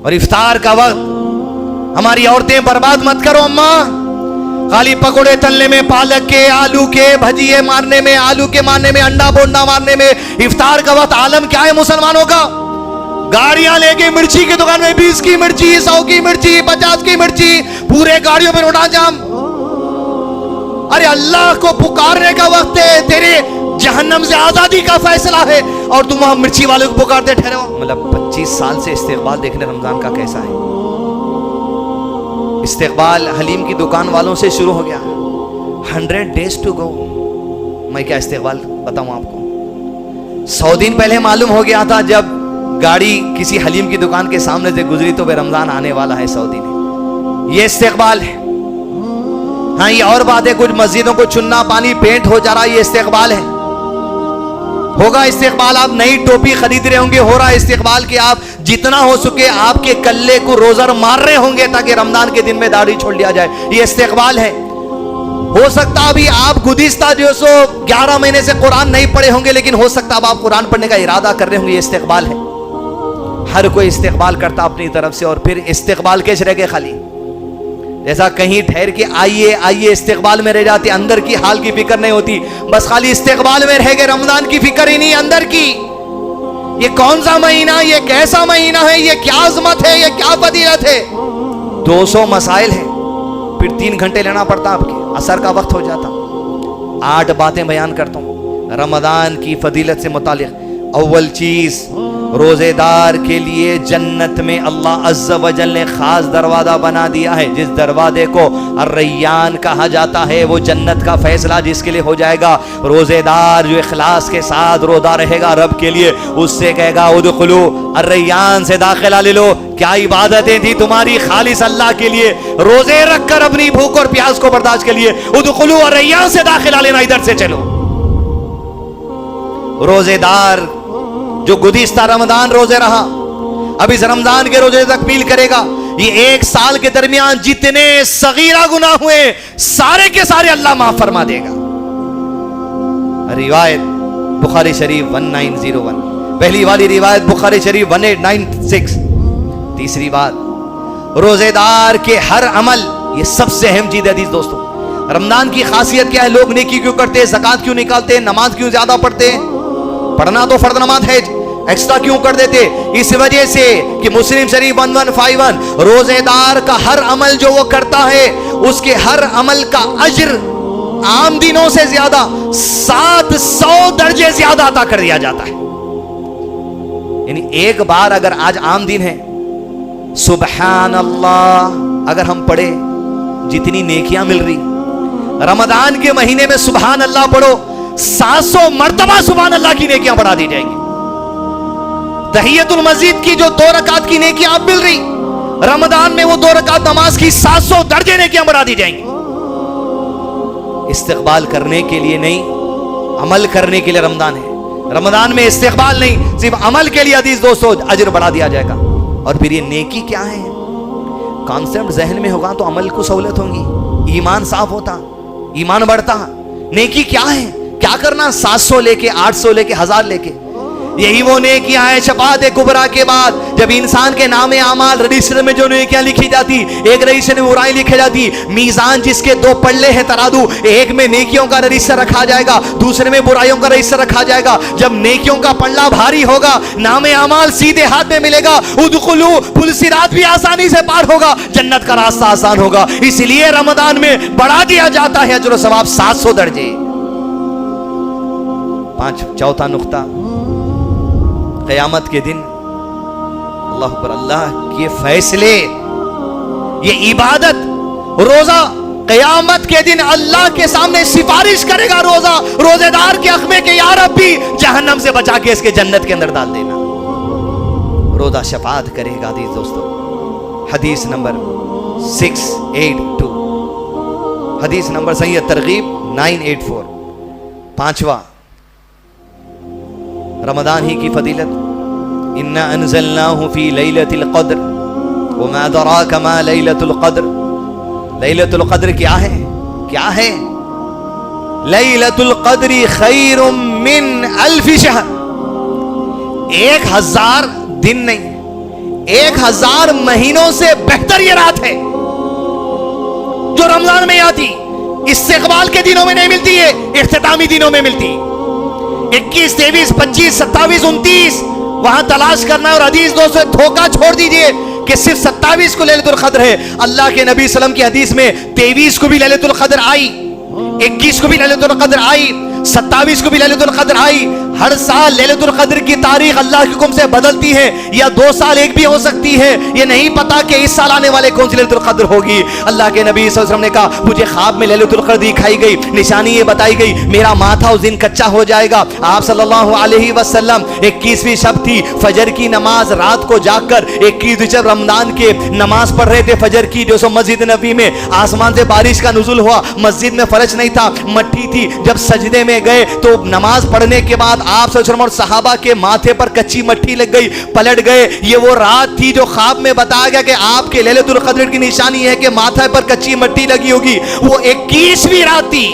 اور افطار کا وقت ہماری عورتیں برباد مت کرو اما، خالی پکوڑے تلنے میں، پالک کے، آلو کے بھجیے مارنے میں، آلو کے مارنے میں، انڈا بونڈا مارنے میں۔ افطار کا وقت عالم کیا ہے مسلمانوں کا؟ گاڑیاں لے کے مرچی کی دکان میں 20 کی مرچی، 100 کی مرچی، 50 کی مرچی، پورے گاڑیوں پہ روڈا جام۔ ارے اللہ کو پکارنے کا وقت ہے، تیرے جہنم سے آزادی کا فیصلہ ہے، اور تم وہاں مرچی والے کو پکارتے ٹھہرے ہو۔ مطلب 25 سال سے استقبال دیکھنے رمضان کا کیسا ہے۔ استقبال حلیم کی دکان والوں سے شروع ہو گیا، 100 days to go۔ میں کیا استقبال بتاؤں آپ کو، 100 دن پہلے معلوم ہو گیا تھا جب گاڑی کسی حلیم کی دکان کے سامنے سے گزری تو بے رمضان آنے والا ہے، 100 دن۔ یہ استقبال ہے۔ ہاں یہ اور بات ہے، کچھ مسجدوں کو چننا پانی پینٹ ہو جا رہا، یہ استقبال ہے۔ ہوگا استقبال، آپ نئی ٹوپی خرید رہے ہوں گے، ہو رہا ہے استقبال کہ آپ جتنا ہو سکے آپ کے کلے کو روزر مار رہے ہوں گے تاکہ رمضان کے دن میں داڑھی چھوڑ لیا جائے، یہ استقبال ہے۔ ہو سکتا ابھی آپ گزشتہ 11 مہینے سے قرآن نہیں پڑھے ہوں گے، لیکن ہو سکتا اب آپ قرآن پڑھنے کا ارادہ کر رہے ہوں گے، یہ استقبال ہے۔ ہر کوئی استقبال کرتا اپنی طرف سے، اور پھر استقبال کیسے رہ گئے خالی جیسا کہیں ٹھہر کے آئیے آئیے استقبال میں رہ جاتے، اندر کی حال کی فکر نہیں ہوتی، بس خالی استقبال میں رہ گئے، رمضان کی فکر ہی نہیں اندر کی۔ یہ کون سا مہینہ، یہ کیسا مہینہ ہے، یہ کیا عظمت ہے، یہ کیا فضیلت ہے۔ 200 مسائل ہیں، پھر 3 گھنٹے لینا پڑتا آپ کے، عصر کا وقت ہو جاتا۔ 8 باتیں بیان کرتا ہوں رمضان کی فضیلت سے متعلق۔ اول چیز، روزے دار کے لیے جنت میں اللہ عز و جل نے خاص دروازہ بنا دیا ہے، جس دروازے کو الریان کہا جاتا ہے، وہ جنت کا فیصلہ جس کے لیے ہو جائے گا۔ روزے دار جو اخلاص کے ساتھ روزہ رہے گا رب کے لیے، اس سے کہے گا ادخلوا الریان، سے داخلہ لے لو۔ کیا عبادتیں تھی تمہاری خالص اللہ کے لیے، روزے رکھ کر اپنی بھوک اور پیاس کو برداشت کے لیے، ادخلوا الریان سے داخلہ لینا، ادھر سے چلو۔ روزے دار جو گزشتہ رمضان روزے رہا، اب اس رمضان کے روزے تکمیل کرے گا، یہ 1 سال کے درمیان جتنے صغیرہ گناہ ہوئے سارے کے سارے اللہ معاف فرما دے گا۔ روایت بخاری شریف 1901، پہلی والی روایت بخاری شریف 1896۔ تیسری بات، روزے دار کے ہر عمل، یہ سب سے اہم چیز ہے حدیث دوستوں۔ رمضان کی خاصیت کیا ہے؟ لوگ نیکی کیوں کرتے ہیں، زکوٰۃ کیوں نکالتے ہیں، نماز کیوں زیادہ پڑھتے ہیں؟ پڑھنا تو فرض نماز ہے، ایکسٹرا کیوں کر دیتے؟ اس وجہ سے کہ مسلم شریف 1151، روزے دار کا ہر عمل جو وہ کرتا ہے اس کے ہر عمل کا اجر عام دنوں سے زیادہ 700 درجے زیادہ عطا کر دیا جاتا ہے۔ یعنی ایک بار اگر آج عام دن ہے، سبحان اللہ اگر ہم پڑھے جتنی نیکیاں مل رہی، رمضان کے مہینے میں سبحان اللہ پڑھو، 700 مرتبہ سبحان اللہ کی نیکیاں بڑھا دی جائیں گی۔ تحیت المسجد کی جو 2 رکعت کی نیکیاں آپ مل رہی، رمضان میں وہ 2 رکعت نماز کی 700 درجے نیکیاں بڑھا دی جائیں گی۔ استقبال کرنے کے لیے نہیں، عمل کرنے کے لیے رمضان ہے۔ رمضان میں استقبال نہیں، صرف عمل کے لیے عزیز دوستو اجر بڑھا دیا جائے گا۔ اور پھر یہ نیکی کیا ہے، کانسیپٹ ذہن میں ہوگا تو عمل کو سہولت ہوگی، ایمان صاف ہوتا، ایمان بڑھتا۔ نیکی کیا ہے، کیا کرنا؟ 700 لے کے، 800 لے کے، 1000 لے کے۔ یہی وہ نیکیاں ہیں شفاعت کبریٰ کے بعد جب انسان کے نام اعمال رجسٹر میں جو نیکیاں لکھی جاتی، ایک رجسٹر میں برائیں لکھی جاتی، میزان جس کے 2 پلے ہیں ترازو، ایک میں نیکیوں کا رجسٹر رکھا جائے گا، دوسرے میں برائیوں کا رجسٹر رکھا جائے گا۔ جب نیکیوں کا پلہ بھاری ہوگا، نام اعمال سیدھے ہاتھ میں ملے گا، ادخلوا، پل صراط بھی آسانی سے پار ہوگا، جنت کا راستہ آسان ہوگا۔ اس لیے رمضان میں بڑھا دیا جاتا ہے اجر و ثواب 700 درجے۔ چوتھا نقطہ، قیامت کے دن اللہ پر اللہ کے فیصلے، یہ عبادت روزہ قیامت کے دن اللہ کے سامنے سفارش کرے گا، روزے دار کے حق میں کہ یا ربی جہنم سے بچا کے اس کے جنت کے اندر ڈال دینا۔ روزہ شفاعت کرے گا عزیز دوستو۔ حدیث نمبر 682، حدیث نمبر صحیح ترغیب 984۔ پانچواں، رمضان ہی کی فضیلت، انا انزلناہ فی لیلۃ القدر وما ادراک ما لیلۃ القدر۔ لیلۃ القدر کیا ہے؟ کیا ہے؟ لیلۃ القدر خیر من 1000 شہر۔ 1000 دن نہیں، 1000 महीनों से बेहतर ये रात है जो रमजान में आती, इस्तिक़बाल के दिनों में नहीं मिलती है, इख्तितामी दिनों में मिलती। 21, 23, 25, 27, 29 वहां तलाश करना। और हदीस दोस्तों धोखा छोड़ दीजिए कि सिर्फ 27 को लैलतुल क़द्र है। अल्लाह के नबी सल्लल्लाहु अलैहि वसल्लम की हदीस में 23 को भी लैलतुल क़द्र आई, 21 को भी लैलतुल क़द्र आई, 27 को भी लैलतुल क़द्र आई। हर साल लैलतुल क़द्र की तारीख अल्लाह के हुक्म से बदलती है, या 2 साल एक भी हो सकती है। ये नहीं पता कि इस साल आने वाले कौन सी लैलतुल क़द्र होगी। अल्लाह के नबी सल्लल्लाहु अलैहि वसल्लम ने कहा मुझे ख्वाब में लैलतुल क़द्र दिखाई गई, निशानी ये बताई गई मेरा माथा उस दिन कच्चा हो जाएगा। आप सल्लल्लाहु अलैहि वसल्लम 21वीं शब थी, फजर की नमाज रात को जागकर 21 जब रमजान के नमाज पढ़ रहे थे फजर की, जो सो मस्जिद नबी में आसमान से बारिश का नुज़ुल हुआ। मस्जिद में फर्श नहीं था, मट्टी थी। जब सजदे में गए तो नमाज पढ़ने के बाद आप सल्लल्लाहु और सहाबा के माथे पर कच्ची मट्टी लग गई, पलट गए। ये वो रात थी जो ख्वाब में बताया गया कि आपके लैलतुल क़द्र की निशानी है कि माथे पर कच्ची मट्टी लगी होगी। वो 21वीं रात थी।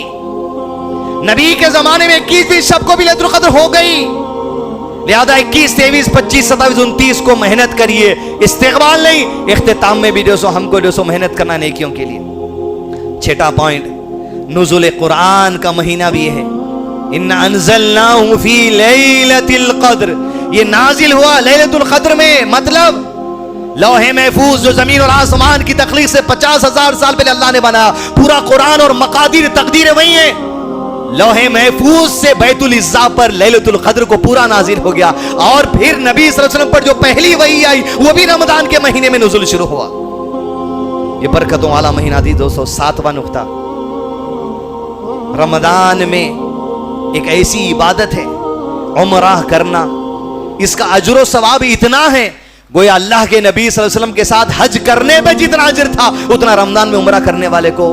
नबी के जमाने में 21वीं शब को भी लैलतुल क़द्र हो गई। लिहाजा 21, 23, 25, 27, 29 को मेहनत करिए, इस्तिक़बाल नहीं, इख्तिताम में भी जो हमको मेहनत करना नेकियों के लिए। छठा पॉइंट, नुज़ुल कुरान का महीना भी है। इन्ना अंज़लनाहु फी लैलतिल क़द्र, ये नाजिल हुआ लैलतुल क़द्र में। मतलब लौहे महफूज जो जमीन और आसमान की तख्लीक से 50,000 साल पहले अल्लाह ने बनाया, पूरा कुरान और मकादीर तकदीर वही है। लौहे महफूज से बैतुल इज़्ज़ा पर लैलतुल क़द्र को पूरा नाजिल हो गया। और फिर नबी सल्लल्लाहु अलैहि वसल्लम पर जो पहली वही आई वो भी रमजान के महीने में नुज़ुल शुरू हुआ। ये बरकतों वाला महीना थी दोस्तों। 7वां नुक्ता, रमजान में एक ऐसी इबादत है उम्रा करना, इसका अजर व सवाब इतना है गोया अल्लाह के नबी सल्लल्लाहु अलैहि वसल्लम के साथ हज करने में जितना अजर था उतना रमजान में उम्रा करने वाले को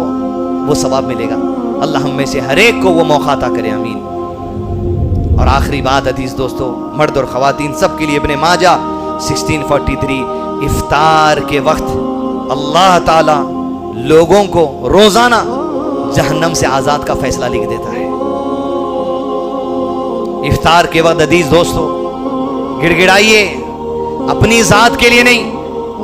वो सवाब मिलेगा। अल्लाह हम में से हर एक को वो मौका अता करे, आमीन। और आखिरी बात हदीस दोस्तों, मर्द और ख़वातीन सब के लिए, इब्ने माजा 1643, इफ्तार के वक्त अल्लाह ताला लोगों को रोजाना जहन्नम से आजाद का फैसला लिख देता है। इफ्तार के वक्त हदीस दोस्तों, गिड़गिड़ाइए, अपनी जात के लिए नहीं,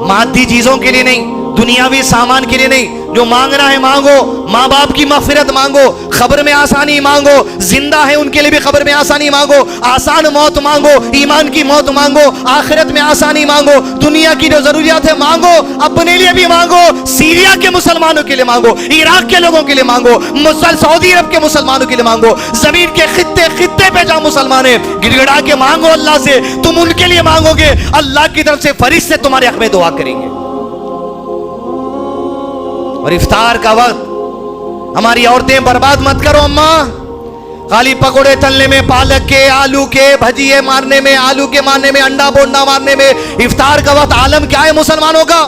मादी चीजों के लिए नहीं, दुनियावी सामान के लिए नहीं। जो मांगना है मांगो, माँ बाप की मग़फ़िरत मांगो, खबर में आसानी मांगो, जिंदा है उनके लिए भी खबर में आसानी मांगो, आसान मौत मांगो, ईमान की मौत मांगो, आखिरत में आसानी मांगो, दुनिया की जो जरूरियात है मांगो, अपने लिए भी मांगो, सीरिया के मुसलमानों के लिए मांगो, इराक के लोगों के लिए मांगो, सऊदी अरब के मुसलमानों के लिए मांगो, जमीन के खित्ते खित्ते पे जहां मुसलमान है गिड़गिड़ा के मांगो अल्लाह से। तुम उनके लिए मांगोगे, अल्लाह की तरफ से फरिश्ते तुम्हारे हक में दुआ करेंगे। और इफ्तार का वक्त हमारी औरतें बर्बाद मत करो अम्मा, खाली पकोड़े तलने में, पालक के, आलू के भजिए मारने में, आलू के मारने में, अंडा बोंडा मारने में। इफ्तार का वक्त आलम क्या है मुसलमानों का?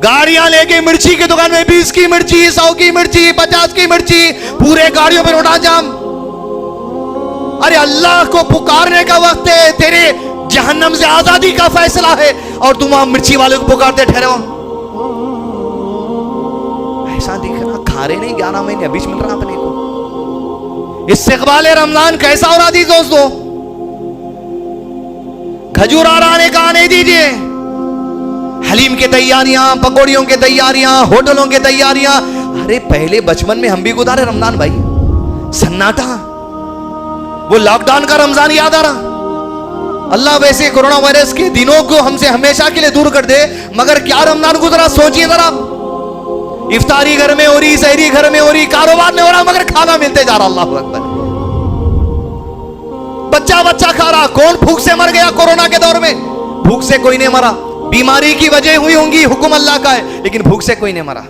गाड़ियां लेके मिर्ची की दुकान में 20 की मिर्ची, 100 की मिर्ची, 50 की मिर्ची, पूरे गाड़ियों पर उठा जाम। अरे अल्लाह को पुकारने का वक्त है, तेरे जहन्नम से आजादी का फैसला है और तुम वहां मिर्ची वाले को पुकारते ठहरे हो। ऐसा दिख रहा, खा रहे नहीं, 11 महीने अभी मिल रहा अपने को। इस्तिक़बाल रमजान कैसा हो रहा थी दोस्तों? खजूर आने का आने दीजिए, हलीम की तैयारियां, पकौड़ियों की तैयारियां, होटलों की तैयारियां। अरे पहले बचपन में हम भी गुजारे रमजान भाई, सन्नाटा, वो लॉकडाउन का रमजान याद आ रहा। अल्लाह वैसे कोरोना वायरस के दिनों को हमसे हमेशा के लिए दूर कर दे, मगर क्या रमजान गुजरा सोचिए जरा। इफ्तारी घर में हो रही, सहरी घर में हो रही, कारोबार नहीं हो रहा मगर खाना मिलते जा रहा। अल्लाह अकबर। बच्चा बच्चा खा रहा। कौन भूख से मर गया कोरोना के दौर में? भूख से कोई नहीं मरा, बीमारी की वजह हुई होंगी, हुक्म अल्लाह का है, लेकिन भूख से कोई नहीं मरा।